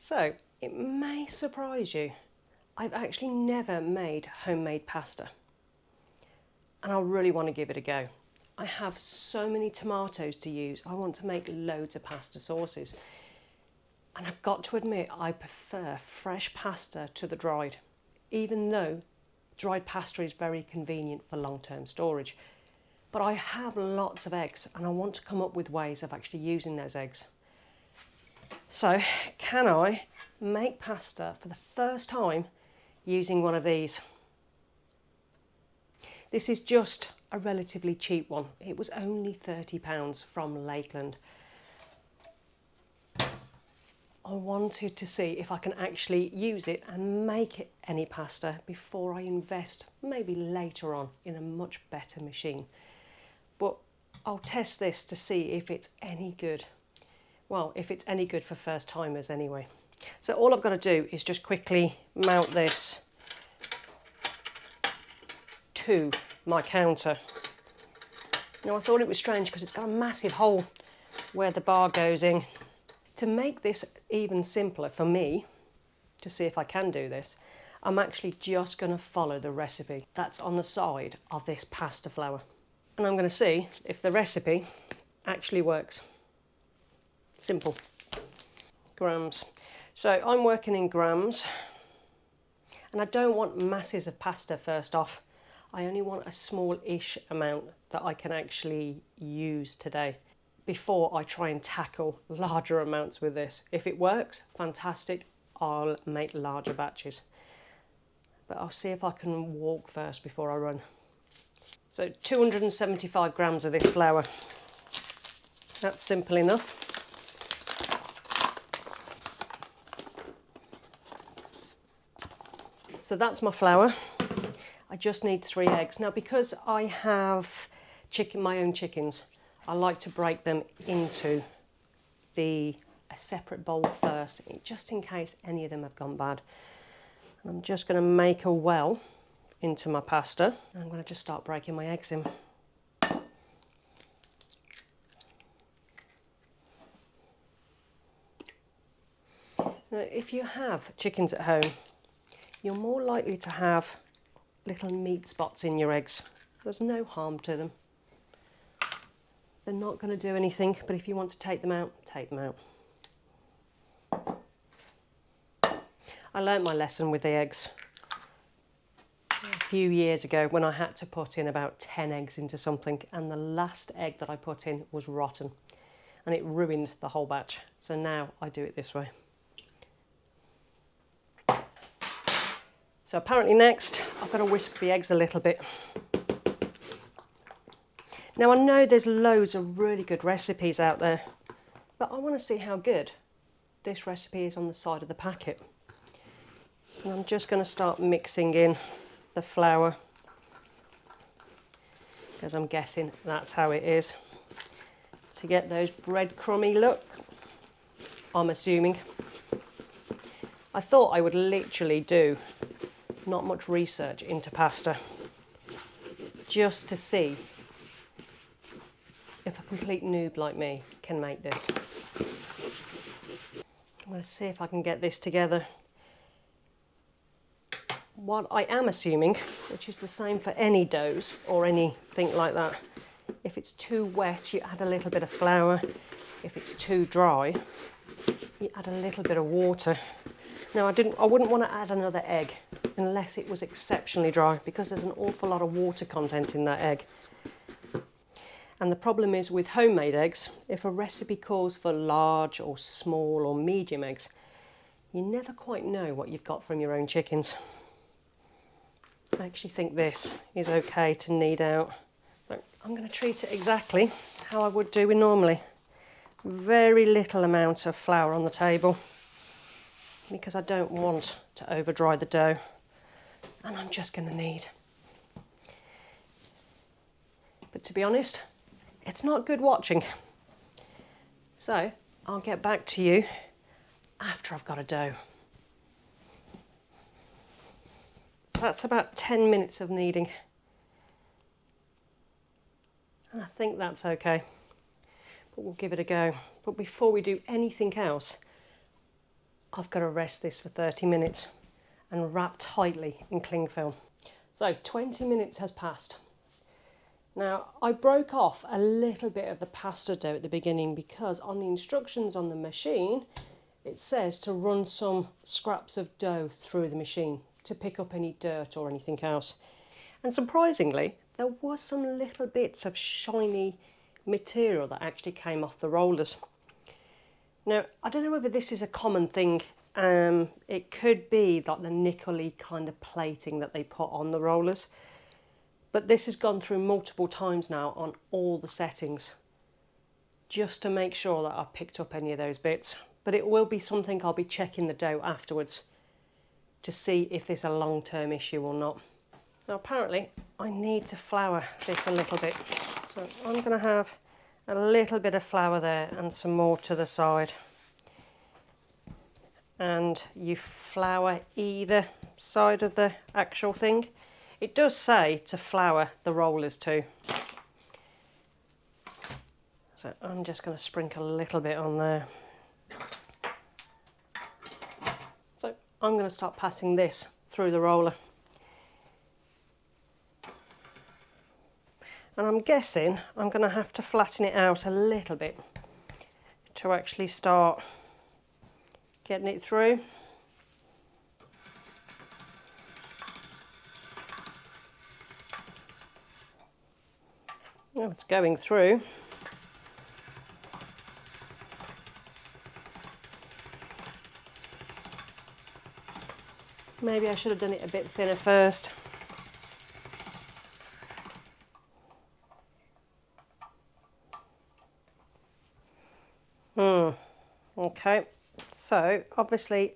So, it may surprise you, I've actually never made homemade pasta. And I really want to give it a go. I have so many tomatoes to use. I want to make loads of pasta sauces. And I've got to admit, I prefer fresh pasta to the dried, even though dried pasta is very convenient for long-term storage. But I have lots of eggs and I want to come up with ways of actually using those eggs. So, can I make pasta for the first time using one of these? This is just a relatively cheap one. It was only £30 from Lakeland. I wanted to see if I can actually use it and make any pasta before I invest maybe later on in a much better machine. But I'll test this to see if it's any good. Well, if it's any good for first timers anyway. So all I've got to do is just quickly mount this to my counter. Now I thought it was strange because it's got a massive hole where the bar goes in. To make this even simpler for me, to see if I can do this, I'm actually just going to follow the recipe that's on the side of this pasta flour. And I'm going to see if the recipe actually works. Simple. Grams. So I'm working in grams, and I don't want masses of pasta first off. I only want a small-ish amount that I can actually use today before I try and tackle larger amounts with this. If it works, fantastic, I'll make larger batches. But I'll see if I can walk first before I run. So 275 grams of this flour. That's simple enough. So that's my flour. I just need 3 eggs. Now because I have my own chickens, I like to break them into a separate bowl first, just in case any of them have gone bad. And I'm just going to make a well into my pasta. I'm going to just start breaking my eggs in. Now, if you have chickens at home, you're more likely to have little meat spots in your eggs. There's no harm to them. They're not going to do anything, but if you want to take them out, take them out. I learnt my lesson with the eggs a few years ago when I had to put in about 10 eggs into something, and the last egg that I put in was rotten and it ruined the whole batch. So now I do it this way. So apparently next I've got to whisk the eggs a little bit. Now I know there's loads of really good recipes out there, but I want to see how good this recipe is on the side of the packet. And I'm just going to start mixing in the flour, because I'm guessing that's how it is, to get those breadcrumby look, I'm assuming. I thought I would literally do not much research into pasta, just to see if a complete noob like me can make this. I'm going to see if I can get this together. What I am assuming, which is the same for any doughs or anything like that, if it's too wet, you add a little bit of flour. If it's too dry, you add a little bit of water. Now I wouldn't want to add another egg unless it was exceptionally dry, because there's an awful lot of water content in that egg. And the problem is with homemade eggs, if a recipe calls for large or small or medium eggs, you never quite know what you've got from your own chickens. I actually think this is okay to knead out. So I'm going to treat it exactly how I would do it normally. Very little amount of flour on the table, because I don't want to over dry the dough. And I'm just going to knead. But to be honest, it's not good watching. So I'll get back to you after I've got a dough. That's about 10 minutes of kneading. And I think that's okay. But we'll give it a go. But before we do anything else, I've got to rest this for 30 minutes and wrap tightly in cling film. So 20 minutes has passed. Now I broke off a little bit of the pasta dough at the beginning because on the instructions on the machine it says to run some scraps of dough through the machine to pick up any dirt or anything else. And surprisingly, there was some little bits of shiny material that actually came off the rollers. Now, I don't know whether this is a common thing. It could be like the nickel-y kind of plating that they put on the rollers. But this has gone through multiple times now on all the settings, just to make sure that I've picked up any of those bits. But it will be something I'll be checking the dough afterwards to see if there's a long-term issue or not. Now apparently I need to flour this a little bit. So I'm going to have a little bit of flour there and some more to the side. And you flour either side of the actual thing. It does say to flour the rollers too. So I'm just going to sprinkle a little bit on there. So I'm going to start passing this through the roller. And I'm guessing I'm going to have to flatten it out a little bit to actually start getting it through. Oh, it's going through. Maybe I should have done it a bit thinner first. Okay, so obviously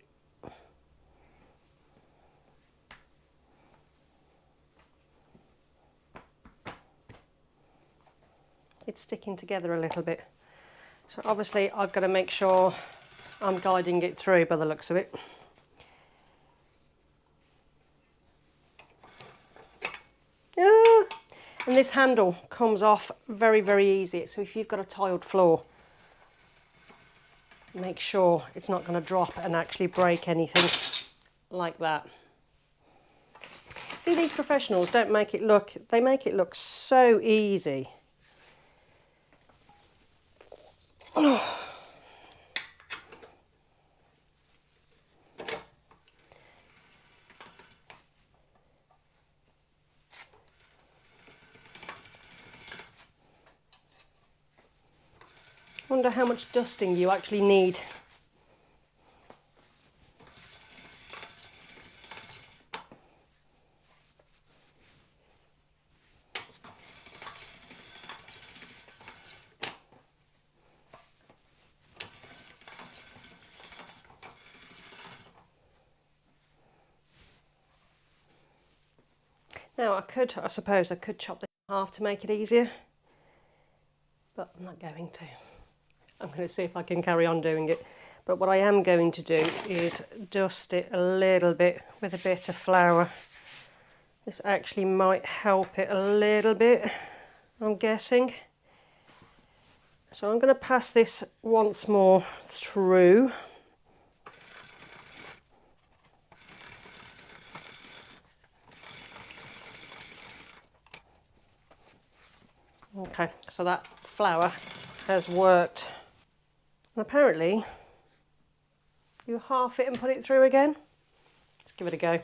it's sticking together a little bit. So obviously I've got to make sure I'm guiding it through by the looks of it. Yeah. And this handle comes off very, very easy. So if you've got a tiled floor, make sure it's not going to drop and actually break anything like that. See, these professionals don't make it look, they make it look so easy. Wonder how much dusting you actually need. Now I suppose I could chop this in half to make it easier, but I'm not going to. I'm going to see if I can carry on doing it. But what I am going to do is dust it a little bit with a bit of flour. This actually might help it a little bit, I'm guessing. So I'm going to pass this once more through. Okay, so that flour has worked. And apparently, you half it and put it through again. Let's give it a go.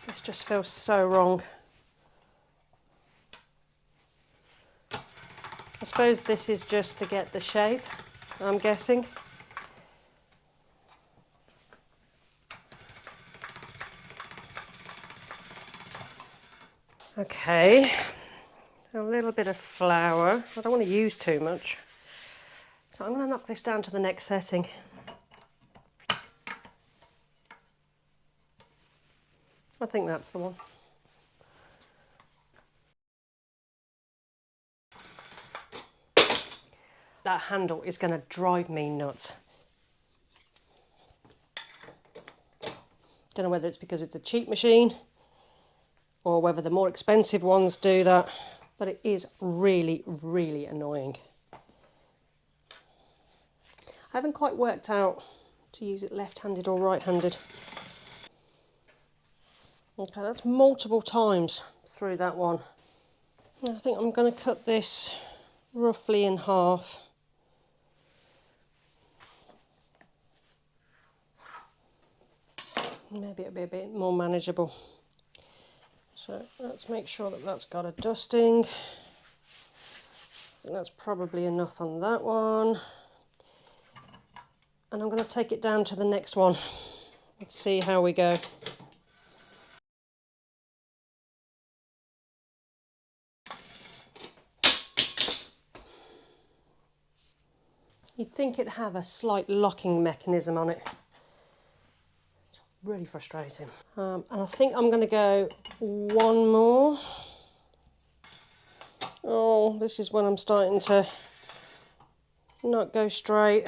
This just feels so wrong. I suppose this is just to get the shape, I'm guessing. Okay, a little bit of flour. I don't want to use too much. So I'm going to knock this down to the next setting. I think that's the one. That handle is going to drive me nuts. Don't know whether it's because it's a cheap machine or whether the more expensive ones do that, but it is really, really annoying. I haven't quite worked out to use it left-handed or right-handed. Okay, that's multiple times through that one. I think I'm going to cut this roughly in half. Maybe it'll be a bit more manageable. So let's make sure that that's got a dusting. That's probably enough on that one. And I'm going to take it down to the next one. Let's see how we go. You'd think it'd have a slight locking mechanism on it. It's really frustrating. And I think I'm going to go one more. Oh, this is when I'm starting to not go straight.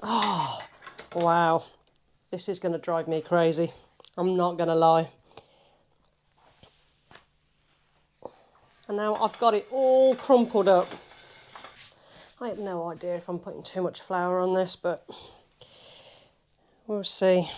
Oh, wow. This is going to drive me crazy. I'm not going to lie. And now I've got it all crumpled up. I have no idea if I'm putting too much flour on this, but we'll see.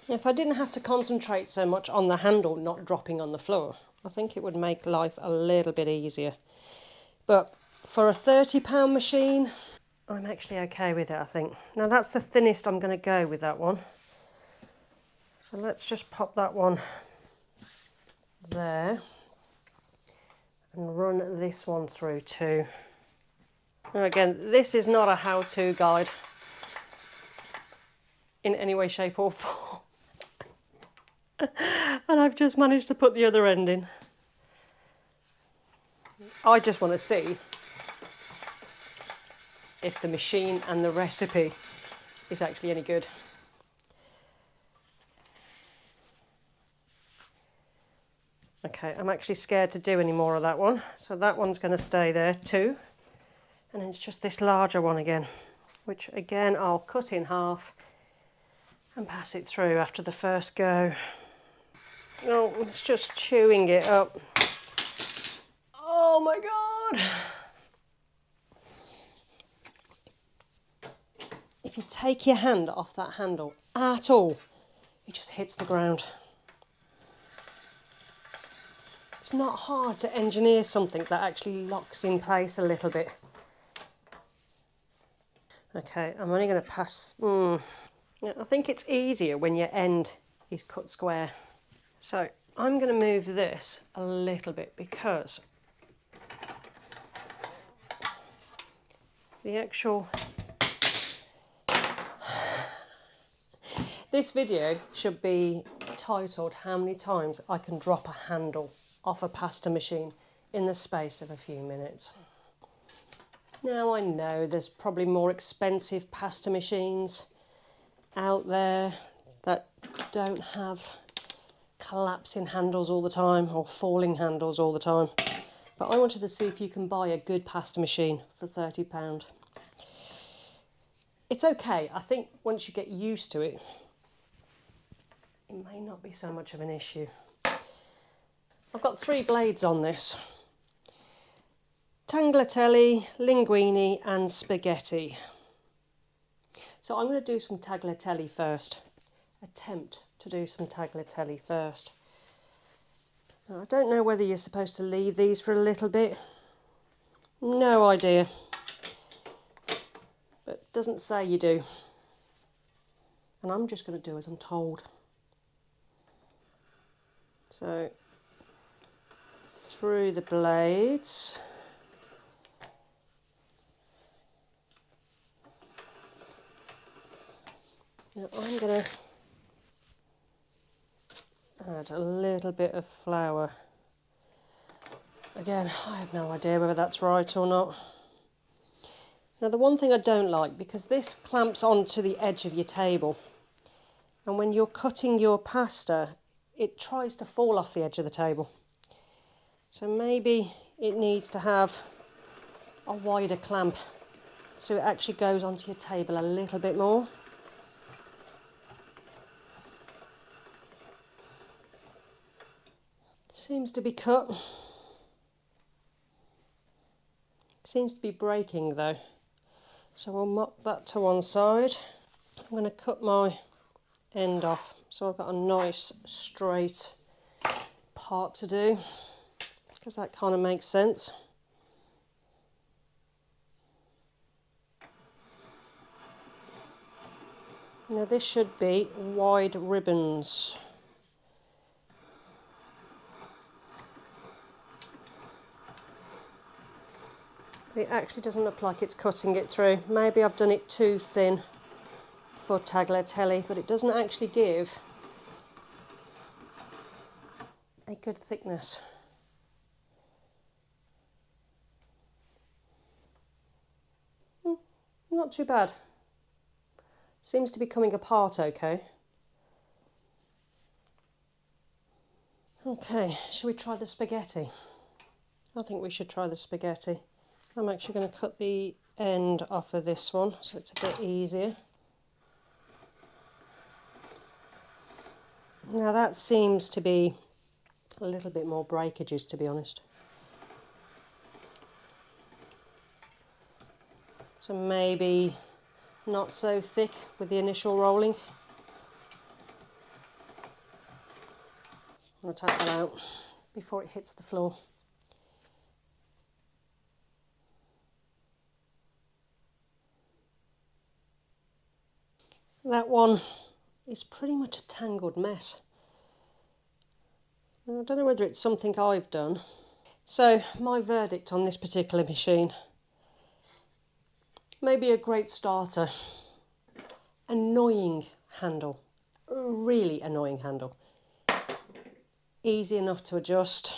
If I didn't have to concentrate so much on the handle not dropping on the floor, I think it would make life a little bit easier. But for a £30 machine, I'm actually okay with it, I think. Now that's the thinnest I'm going to go with that one. So let's just pop that one there and run this one through too. Now again, this is not a how-to guide in any way, shape or form. And I've just managed to put the other end in. I just want to see if the machine and the recipe is actually any good. Okay, I'm actually scared to do any more of that one. So that one's going to stay there too. And it's just this larger one again, which again I'll cut in half and pass it through after the first go. Oh, it's just chewing it up. Oh my God. If you take your hand off that handle at all, it just hits the ground. It's not hard to engineer something that actually locks in place a little bit. Okay, I'm only going to pass. I think it's easier when your end is cut square. So I'm going to move this a little bit because the actual... This video should be titled how many times I can drop a handle off a pasta machine in the space of a few minutes. Now I know there's probably more expensive pasta machines out there that don't have collapsing handles all the time or falling handles all the time. But I wanted to see if you can buy a good pasta machine for £30. It's okay. I think once you get used to it, it may not be so much of an issue. I've got 3 blades on this. Tagliatelle, linguine and spaghetti. So I'm going to do some tagliatelle first. Attempt to do some tagliatelle first. Now, I don't know whether you're supposed to leave these for a little bit. No idea. But it doesn't say you do. And I'm just going to do as I'm told. So, through the blades. Now I'm going to add a little bit of flour. Again, I have no idea whether that's right or not. Now the one thing I don't like, because this clamps onto the edge of your table, and when you're cutting your pasta, it tries to fall off the edge of the table. So maybe it needs to have a wider clamp so it actually goes onto your table a little bit more. Seems to be cut. Seems to be breaking though. So we'll mop that to one side. I'm going to cut my end off so I've got a nice straight part to do, because that kind of makes sense. Now this should be wide ribbons. It actually doesn't look like it's cutting it through. Maybe I've done it too thin for tagliatelle, but it doesn't actually give a good thickness. Not too bad. Seems to be coming apart okay. Okay, shall we try the spaghetti? I think we should try the spaghetti. I'm actually going to cut the end off of this one so it's a bit easier. Now that seems to be a little bit more breakages, to be honest. So maybe not so thick with the initial rolling. I'm going to take that out before it hits the floor. That one is pretty much a tangled mess. I don't know whether it's something I've done. So my verdict on this particular machine, maybe a great starter. Annoying handle, really annoying handle. Easy enough to adjust.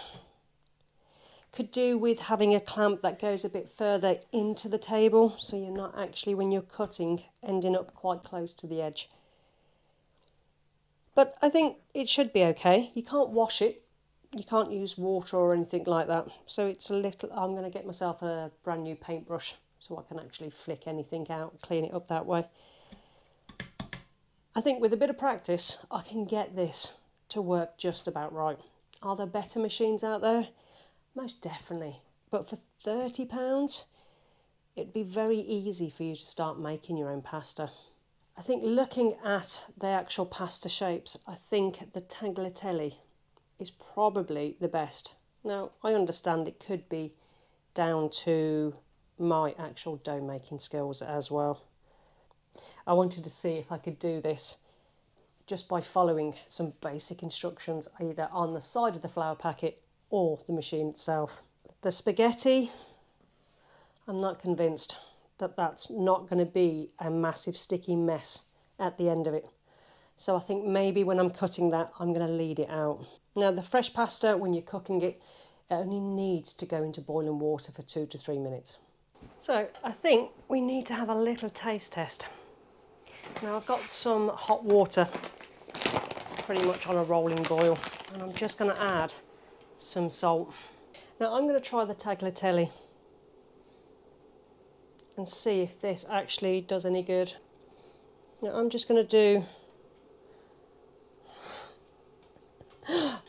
Could do with having a clamp that goes a bit further into the table, so you're not actually, when you're cutting, ending up quite close to the edge. But I think it should be okay. You can't wash it. You can't use water or anything like that. So it's a little, I'm going to get myself a brand new paintbrush so I can actually flick anything out, clean it up that way. I think with a bit of practice, I can get this to work just about right. Are there better machines out there? Most definitely. But for £30, it'd be very easy for you to start making your own pasta. I think looking at the actual pasta shapes, I think the tagliatelle is probably the best. Now, I understand it could be down to my actual dough making skills as well. I wanted to see if I could do this just by following some basic instructions either on the side of the flour packet or the machine itself. The spaghetti, I'm not convinced that that's not going to be a massive sticky mess at the end of it. So I think maybe when I'm cutting that, I'm going to lead it out. Now the fresh pasta, when you're cooking it, it only needs to go into boiling water for 2 to 3 minutes. So I think we need to have a little taste test. Now I've got some hot water pretty much on a rolling boil, and I'm just going to add some salt. Now I'm going to try the tagliatelle and see if this actually does any good. Now I'm just going to do,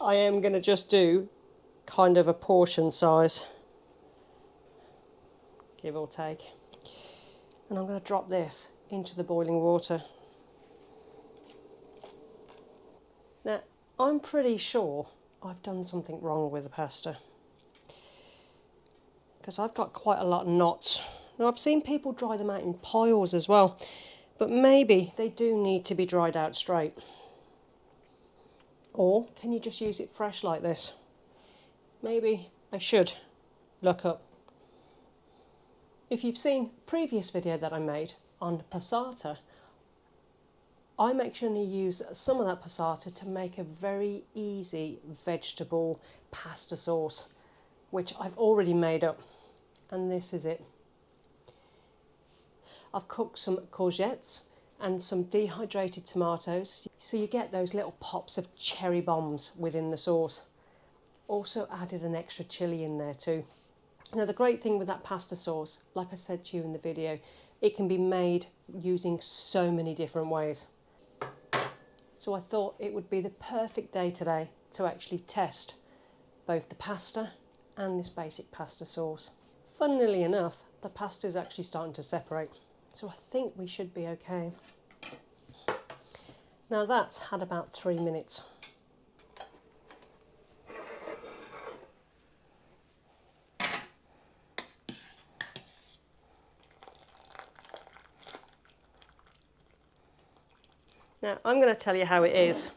I am going to just do kind of a portion size, give or take. And I'm going to drop this into the boiling water. Now, I'm pretty sure I've done something wrong with the pasta, because I've got quite a lot of knots. Now, I've seen people dry them out in piles as well, but maybe they do need to be dried out straight. Or can you just use it fresh like this? Maybe I should look up. If you've seen previous video that I made on passata, I'm actually going to use some of that passata to make a very easy vegetable pasta sauce, which I've already made up. And this is it. I've cooked some courgettes and some dehydrated tomatoes. So you get those little pops of cherry bombs within the sauce. Also added an extra chilli in there too. Now the great thing with that pasta sauce, like I said to you in the video, it can be made using so many different ways. So I thought it would be the perfect day today to actually test both the pasta and this basic pasta sauce. Funnily enough, the pasta is actually starting to separate, so I think we should be okay. Now that's had about 3 minutes. Now I'm going to tell you how it is.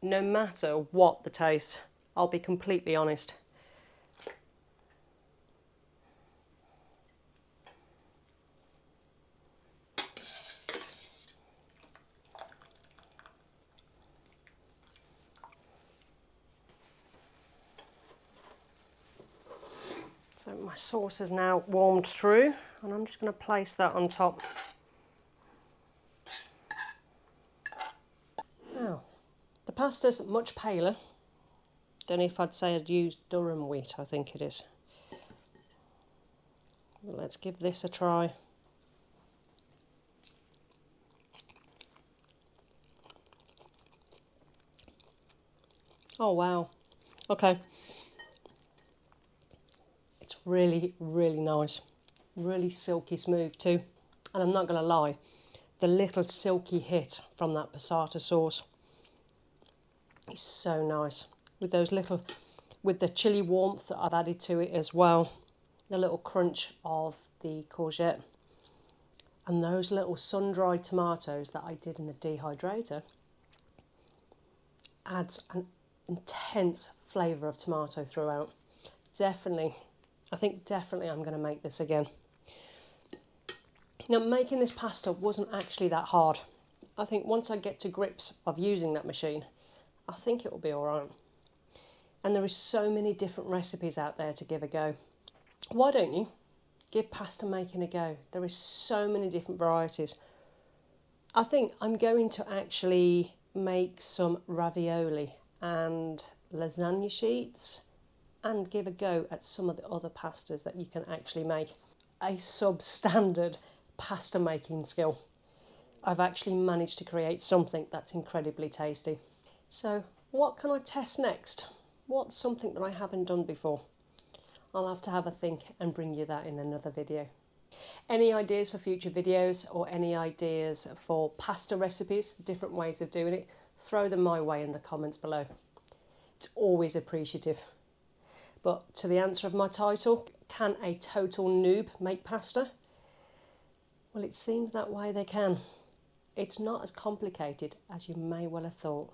No matter what the taste, I'll be completely honest. So my sauce is now warmed through, and I'm just going to place that on top. Now, the pasta's much paler. Don't know if I'd say I'd used Durham wheat, I think it is. Well, let's give this a try. Oh wow, okay. It's really, really nice. Really silky smooth too. And I'm not going to lie, the little silky hit from that passata sauce is so nice. With those little, with the chili warmth that I've added to it as well. The little crunch of the courgette. And those little sun-dried tomatoes that I did in the dehydrator adds an intense flavour of tomato throughout. Definitely, I think definitely I'm going to make this again. Now, making this pasta wasn't actually that hard. I think once I get to grips of using that machine, I think it will be all right. And there is so many different recipes out there to give a go. Why don't you give pasta making a go? There is so many different varieties. I think I'm going to actually make some ravioli and lasagna sheets and give a go at some of the other pastas that you can actually make. A substandard pasta making skill. I've actually managed to create something that's incredibly tasty. So what can I test next? What's something that I haven't done before? I'll have to have a think and bring you that in another video. Any ideas for future videos or any ideas for pasta recipes, different ways of doing it, throw them my way in the comments below. It's always appreciative. But to the answer of my title, can a total noob make pasta? Well, it seems that way they can. It's not as complicated as you may well have thought.